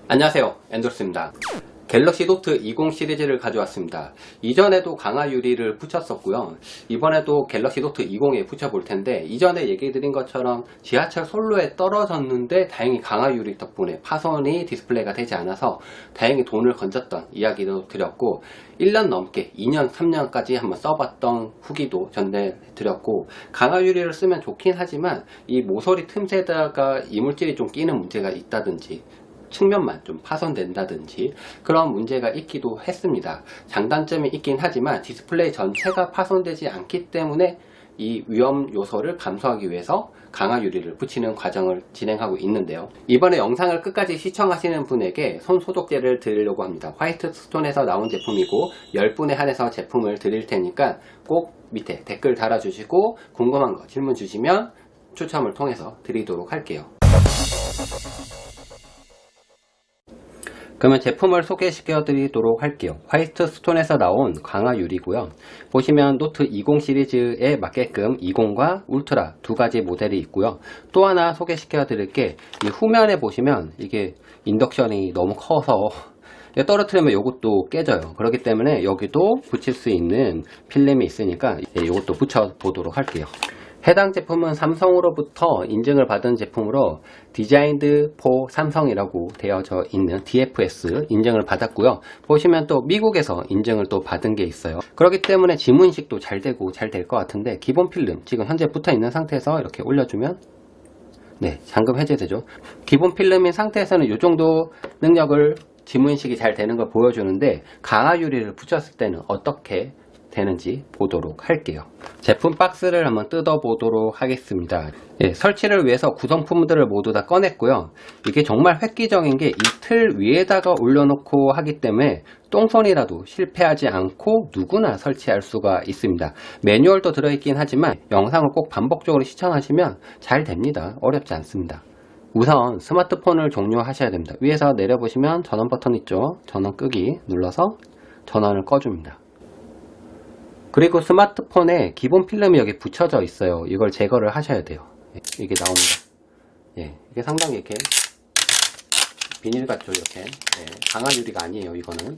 안녕하세요, 엔돌스입니다. 갤럭시 노트 20 시리즈를 가져왔습니다. 이전에도 강화 유리를 붙였었고요. 이번에도 갤럭시 노트 20에 붙여볼 텐데, 이전에 얘기 드린 것처럼 지하철 선로에 떨어졌는데 다행히 강화 유리 덕분에 파손이 디스플레이가 되지 않아서 다행히 돈을 건졌던 이야기도 드렸고, 1년 넘게 2년 3년까지 한번 써봤던 후기도 전해드렸고, 강화 유리를 쓰면 좋긴 하지만 이 모서리 틈새다가 이물질이 좀 끼는 문제가 있다든지 측면만 좀 파손된다든지 그런 문제가 있기도 했습니다. 장단점이 있긴 하지만 디스플레이 전체가 파손되지 않기 때문에 이 위험 요소를 감소하기 위해서 강화 유리를 붙이는 과정을 진행하고 있는데요. 이번에 영상을 끝까지 시청하시는 분에게 손 소독제를 드리려고 합니다. 화이트 스톤에서 나온 제품이고 10분에 한해서 제품을 드릴 테니까 꼭 밑에 댓글 달아주시고 궁금한 거 질문 주시면 추첨을 통해서 드리도록 할게요. 그러면 제품을 소개시켜 드리도록 할게요. 화이트 스톤에서 나온 강화 유리고요. 보시면 노트 20 시리즈에 맞게끔 20과 울트라 두 가지 모델이 있고요. 또 하나 소개시켜 드릴 게 이 후면에 보시면 이게 인덕션이 너무 커서 떨어뜨리면 이것도 깨져요. 그렇기 때문에 여기도 붙일 수 있는 필름이 있으니까 이것도 붙여 보도록 할게요. 해당 제품은 삼성으로부터 인증을 받은 제품으로 디자인드 포 삼성이라고 되어져 있는 DFS 인증을 받았고요. 보시면 또 미국에서 인증을 또 받은 게 있어요. 그렇기 때문에 지문 인식도 잘 되고 잘 될 것 같은데, 기본 필름 지금 현재 붙어 있는 상태에서 이렇게 올려주면 잠금 해제되죠. 기본 필름인 상태에서는 이 정도 능력을 지문 인식이 잘 되는 걸 보여주는데, 강화 유리를 붙였을 때는 어떻게 되는지 보도록 할게요. 제품 박스를 한번 뜯어 보도록 하겠습니다. 설치를 위해서 구성품들을 모두 다 꺼냈고요. 이게 정말 획기적인 게 이 틀 위에다가 올려놓고 하기 때문에 똥손이라도 실패하지 않고 누구나 설치할 수가 있습니다. 매뉴얼도 들어있긴 하지만 영상을 꼭 반복적으로 시청하시면 잘 됩니다. 어렵지 않습니다. 우선 스마트폰을 종료하셔야 됩니다. 위에서 내려보시면 전원 버튼 있죠. 전원 끄기 눌러서 전원을 꺼줍니다. 그리고 스마트폰에 기본 필름이 여기 붙여져 있어요. 이걸 제거를 하셔야 돼요. 이게 나옵니다. 이게 상당히 이렇게 비닐 같죠, 이렇게. 강화 유리가 아니에요, 이거는.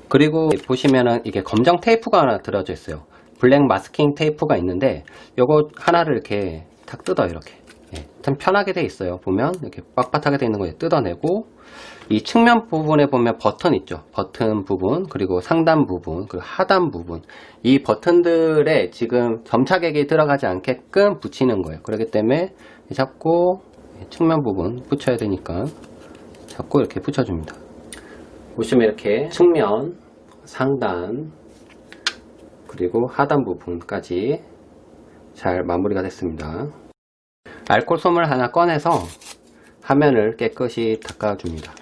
그리고 보시면은 이게 검정 테이프가 하나 들어져 있어요. 블랙 마스킹 테이프가 있는데 요거 하나를 이렇게 탁 뜯어 이렇게. 참 편하게 돼 있어요. 보면 이렇게 빳빳하게 돼 있는 거 뜯어내고, 이 측면 부분에 보면 버튼 있죠. 버튼 부분, 그리고 상단 부분, 그리고 하단 부분, 이 버튼들에 지금 점착액이 들어가지 않게끔 붙이는 거예요. 그렇기 때문에 잡고 측면 부분 붙여야 되니까 잡고 이렇게 붙여줍니다. 보시면 이렇게 측면, 상단, 그리고 하단 부분까지 잘 마무리가 됐습니다. 알코올솜을 하나 꺼내서 화면을 깨끗이 닦아줍니다.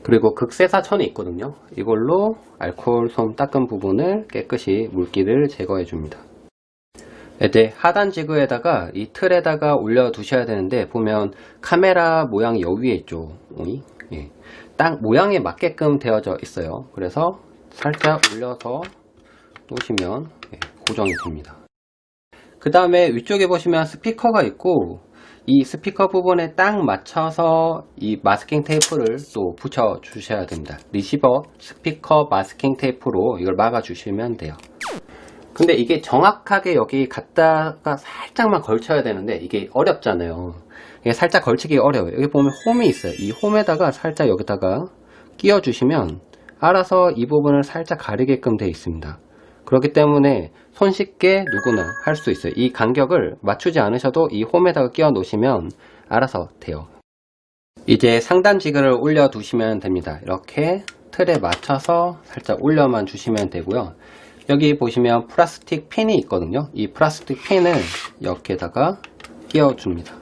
그리고 극세사천이 있거든요. 이걸로 알코올솜 닦은 부분을 깨끗이 물기를 제거해 줍니다. 이제 하단 지그에다가 이 틀에다가 올려 두셔야 되는데, 보면 카메라 모양이 여기 위에 있죠. 딱 모양에 맞게끔 되어져 있어요. 그래서 살짝 올려서 놓으시면 고정이 됩니다. 그 다음에 위쪽에 보시면 스피커가 있고, 이 스피커 부분에 딱 맞춰서 이 마스킹 테이프를 또 붙여 주셔야 됩니다. 리시버 스피커 마스킹 테이프로 이걸 막아 주시면 돼요. 근데 이게 정확하게 여기 갖다가 살짝만 걸쳐야 되는데 이게 어렵잖아요. 이게 살짝 걸치기 어려워요. 여기 보면 홈이 있어요. 이 홈에다가 살짝 여기다가 끼워 주시면 알아서 이 부분을 살짝 가리게끔 되어 있습니다. 그렇기 때문에 손쉽게 누구나 할 수 있어요. 이 간격을 맞추지 않으셔도 이 홈에다가 끼워 놓으시면 알아서 돼요. 이제 상단 지그를 올려 두시면 됩니다. 이렇게 틀에 맞춰서 살짝 올려만 주시면 되고요. 여기 보시면 플라스틱 핀이 있거든요. 이 플라스틱 핀을 여기에다가 끼워 줍니다.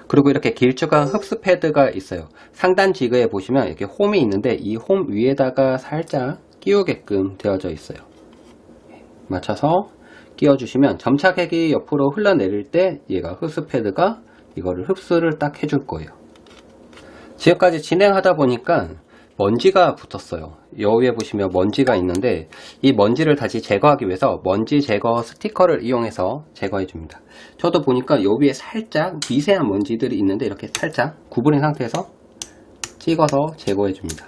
그리고 이렇게 길쭉한 흡수 패드가 있어요. 상단 지그에 보시면 이렇게 홈이 있는데 이 홈 위에다가 살짝 끼우게끔 되어져 있어요. 맞춰서 끼워주시면 점착액이 옆으로 흘러내릴 때 얘가 흡수 패드가 이거를 흡수를 딱 해줄 거예요. 지금까지 진행하다 보니까 먼지가 붙었어요. 여기에 보시면 먼지가 있는데 이 먼지를 다시 제거하기 위해서 먼지 제거 스티커를 이용해서 제거해 줍니다. 저도 보니까 여기에 살짝 미세한 먼지들이 있는데 이렇게 살짝 구부린 상태에서 찍어서 제거해 줍니다.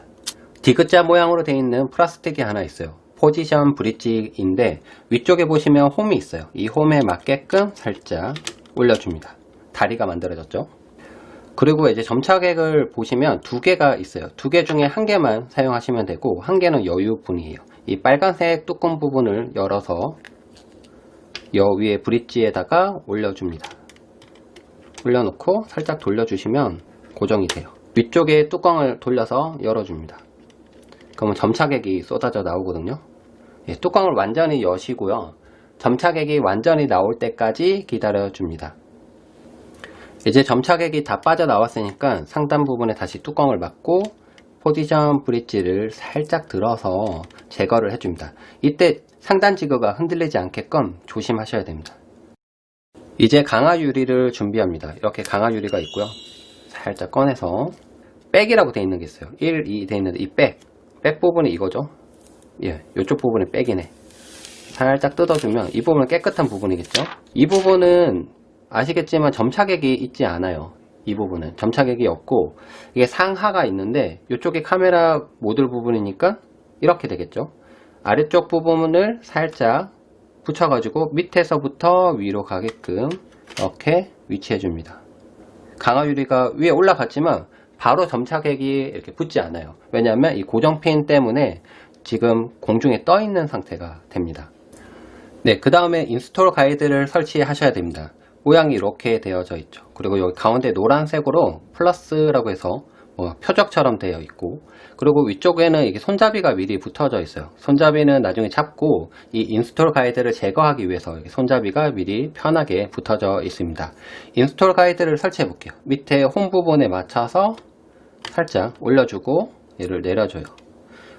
디귿자 모양으로 되어 있는 플라스틱이 하나 있어요. 포지션 브릿지인데 위쪽에 보시면 홈이 있어요. 이 홈에 맞게끔 살짝 올려줍니다. 다리가 만들어졌죠. 그리고 이제 점착액을 보시면 두 개가 있어요. 두 개 중에 한 개만 사용하시면 되고 한 개는 여유분이에요. 이 빨간색 뚜껑 부분을 열어서 여 위에 브릿지에다가 올려줍니다. 올려놓고 살짝 돌려주시면 고정이 돼요. 위쪽에 뚜껑을 돌려서 열어줍니다. 그러면 점착액이 쏟아져 나오거든요. 예, 뚜껑을 완전히 여시고요. 점착액이 완전히 나올 때까지 기다려줍니다. 이제 점착액이 다 빠져나왔으니까 상단 부분에 다시 뚜껑을 막고 포지션 브릿지를 살짝 들어서 제거를 해줍니다. 이때 상단 지그가 흔들리지 않게끔 조심하셔야 됩니다. 이제 강화 유리를 준비합니다. 이렇게 강화 유리가 있고요. 살짝 꺼내서 백이라고 되어 있는 게 있어요. 1, 2 되어 있는데 이 백 부분이 이거죠. 예, 이쪽 부분이 백이네. 살짝 뜯어주면 이 부분은 깨끗한 부분이겠죠. 이 부분은 아시겠지만 점착액이 있지 않아요. 이 부분은 점착액이 없고 이게 상하가 있는데 이쪽에 카메라 모듈 부분이니까 이렇게 되겠죠. 아래쪽 부분을 살짝 붙여가지고 밑에서부터 위로 가게끔 이렇게 위치해 줍니다. 강화 유리가 위에 올라갔지만 바로 점착액이 이렇게 붙지 않아요. 왜냐하면 이 고정핀 때문에 지금 공중에 떠 있는 상태가 됩니다. 네, 그 다음에 인스톨 가이드를 설치하셔야 됩니다. 모양이 이렇게 되어져 있죠. 그리고 여기 가운데 노란색으로 플러스라고 해서 표적처럼 되어 있고, 그리고 위쪽에는 이게 손잡이가 미리 붙어져 있어요. 손잡이는 나중에 잡고 이 인스톨 가이드를 제거하기 위해서 손잡이가 미리 편하게 붙어져 있습니다. 인스톨 가이드를 설치해 볼게요. 밑에 홈 부분에 맞춰서 살짝 올려주고 얘를 내려줘요.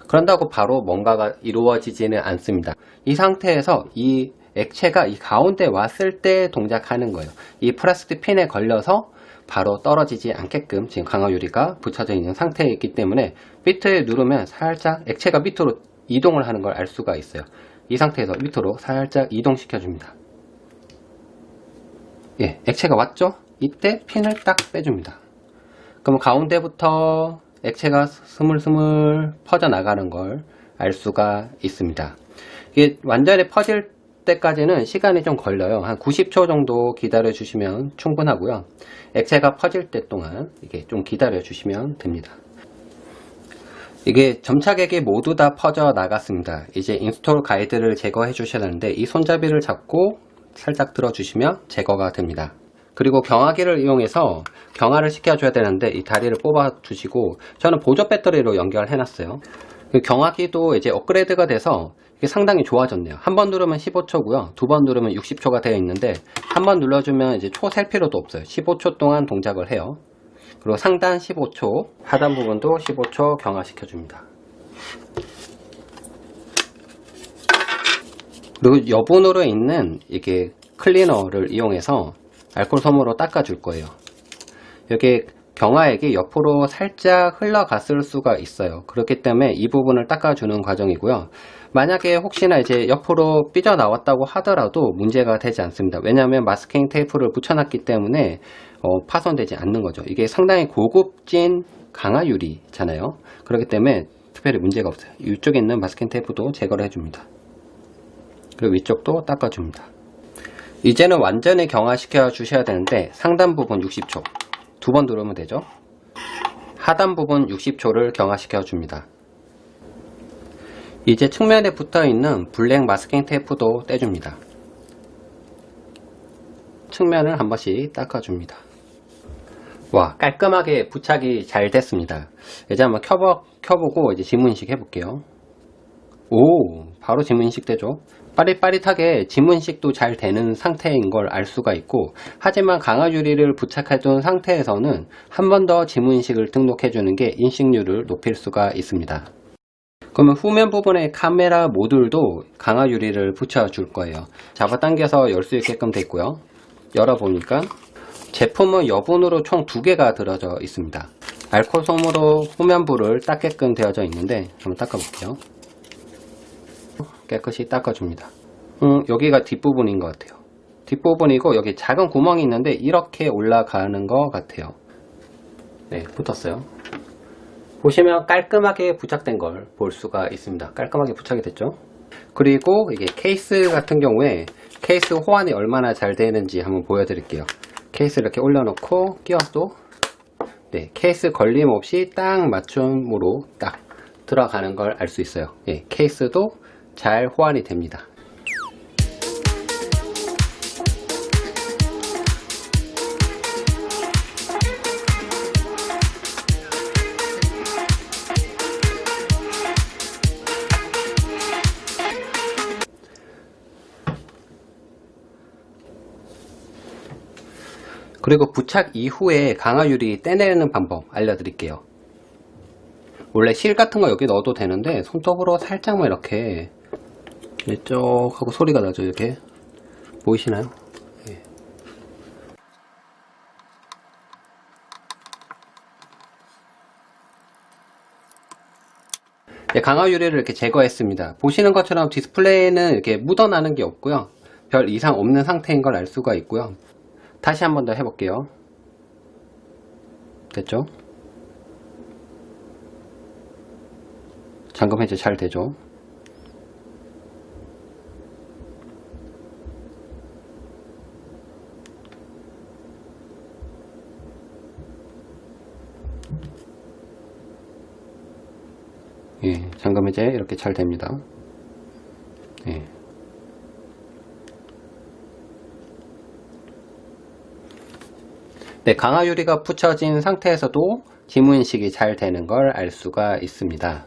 그런다고 바로 뭔가가 이루어지지는 않습니다. 이 상태에서 이 액체가 이 가운데 왔을 때 동작하는 거예요. 이 플라스틱 핀에 걸려서 바로 떨어지지 않게끔 지금 강화 유리가 붙여져 있는 상태에 있기 때문에 밑에 누르면 살짝 액체가 밑으로 이동을 하는 걸 알 수가 있어요. 이 상태에서 밑으로 살짝 이동시켜 줍니다. 예, 액체가 왔죠? 이때 핀을 딱 빼줍니다. 그럼 가운데부터 액체가 스물스물 퍼져나가는 걸 알 수가 있습니다. 이게 완전히 퍼질 때까지는 시간이 좀 걸려요. 한 90초 정도 기다려 주시면 충분하고요. 액체가 퍼질 때 동안 이게 좀 기다려 주시면 됩니다. 이게 점착액이 모두 다 퍼져 나갔습니다. 이제 인스톨 가이드를 제거해 주셔야 하는데 이 손잡이를 잡고 살짝 들어 주시면 제거가 됩니다. 그리고 경화기를 이용해서 경화를 시켜줘야 되는데 이 다리를 뽑아 주시고, 저는 보조 배터리로 연결해 놨어요. 경화기도 이제 업그레이드가 돼서 이게 상당히 좋아졌네요. 한 번 누르면 15초고요. 두 번 누르면 60초가 되어 있는데 한 번 눌러주면 이제 초 셀 필요도 없어요. 15초 동안 동작을 해요. 그리고 상단 15초, 하단 부분도 15초 경화시켜 줍니다. 그리고 여분으로 있는 이게 클리너를 이용해서 알코올 솜으로 닦아줄 거예요. 여기 경화액이 옆으로 살짝 흘러갔을 수가 있어요. 그렇기 때문에 이 부분을 닦아주는 과정이고요. 만약에 혹시나 이제 옆으로 삐져나왔다고 하더라도 문제가 되지 않습니다. 왜냐하면 마스킹 테이프를 붙여놨기 때문에 파손되지 않는 거죠. 이게 상당히 고급진 강화 유리잖아요. 그렇기 때문에 특별히 문제가 없어요. 이쪽에 있는 마스킹 테이프도 제거를 해줍니다. 그리고 위쪽도 닦아줍니다. 이제는 완전히 경화시켜 주셔야 되는데 상단 부분 60초, 두 번 누르면 되죠. 하단 부분 60초를 경화시켜 줍니다. 이제 측면에 붙어 있는 블랙 마스킹 테이프도 떼줍니다. 측면을 한 번씩 닦아줍니다. 와, 깔끔하게 부착이 잘 됐습니다. 이제 한번 켜보고 이제 지문인식 해볼게요. 오, 바로 지문인식 되죠. 빠릿빠릿하게 지문식도 잘 되는 상태인 걸 알 수가 있고, 하지만 강화 유리를 부착해둔 상태에서는 한 번 더 지문식을 등록해주는 게 인식률을 높일 수가 있습니다. 그러면 후면 부분에 카메라 모듈도 강화 유리를 붙여줄 거예요. 잡아당겨서 열 수 있게끔 돼 있고요. 열어보니까 제품은 여분으로 총 2개가 들어져 있습니다. 알코올 솜으로 후면부를 닦게끔 되어져 있는데 한번 닦아볼게요. 깨끗이 닦아줍니다. 여기가 뒷부분인 것 같아요. 뒷부분이고 여기 작은 구멍이 있는데 이렇게 올라가는 것 같아요. 네, 붙었어요. 보시면 깔끔하게 부착된 걸 볼 수가 있습니다. 깔끔하게 부착이 됐죠. 그리고 이게 케이스 같은 경우에 케이스 호환이 얼마나 잘 되는지 한번 보여드릴게요. 케이스 이렇게 올려놓고 끼워도 네, 케이스 걸림 없이 딱 맞춤으로 딱 들어가는 걸 알 수 있어요. 예, 케이스도 잘 호환이 됩니다. 그리고 부착 이후에 강화유리 떼내는 방법 알려드릴게요. 원래 실 같은 거 여기 넣어도 되는데 손톱으로 살짝만 이렇게 쭉 하고 소리가 나죠. 이렇게 보이시나요? 예. 네, 강화유리를 이렇게 제거했습니다. 보시는 것처럼 디스플레이는 이렇게 묻어나는 게 없고요. 별 이상 없는 상태인 걸 알 수가 있고요. 다시 한 번 더 해볼게요. 됐죠? 잠금 해제 잘 되죠? 예, 잠금 해제 이렇게 잘 됩니다. 예. 네, 강화유리가 붙여진 상태에서도 지문인식이 잘 되는 걸 알 수가 있습니다.